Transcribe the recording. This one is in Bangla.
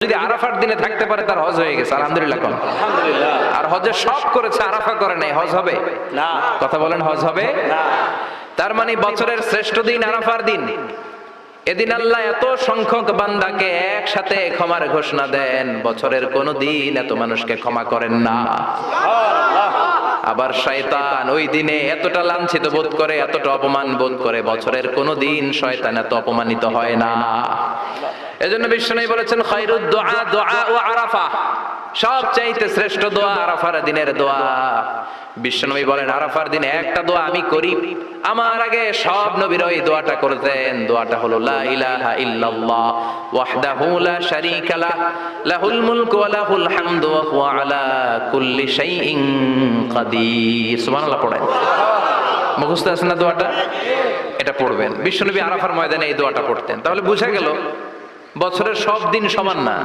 যদি আরাফার দিনে থাকতে পারে তার হজ হয়ে গেছে, আলহামদুলিল্লাহ। কোন আলহামদুলিল্লাহ। আর হজের সব করেছে, আরাফা করে নাই, হজ হবে না। কথা বলেন, হজ হবে না। তার মানে বছরের শ্রেষ্ঠ দিন আরাফার দিন। এদিন আল্লাহ এত সংখ্যক বান্দাকে একসাথে ক্ষমার ঘোষণা দেন, বছরের কোন দিন এত মানুষকে ক্ষমা করেন না। আবার শয়তান ওই দিনে এতটা লাঞ্ছিত বোধ করে, এতটা অপমান বোধ করে, বছরের কোন দিন শয়তান এত অপমানিত হয় না। এজন্য বিশ্বনবী বলেছেন খায়রুদ দুআ দুআ ও আরাফা, সবচাইতে শ্রেষ্ঠ দোয়া আরাফার দিনের দোয়া। বিশ্বনবী বলেন আরাফার দিনে একটা দোয়া আমি করি, আমার আগে সব নবীরা এই দোয়াটা করতেন। দোয়াটা হলো লা ইলাহা ইল্লাল্লাহ ওয়াহদাহু লা শারীকা লাহ লাহুল মুলকু ওয়া লাহুল হামদু ওয়া হুয়া আলা কুল্লি শাইইন কাদির। সুবহানাল্লাহ পড়েন। মুখস্থ আছে না দোয়াটা? এটা পড়বেন। বিশ্বনবী আরাফার ময়দানে এই দোয়াটা পড়তেন। তাহলে বোঝা গেল বছরের সব দিন সমান না।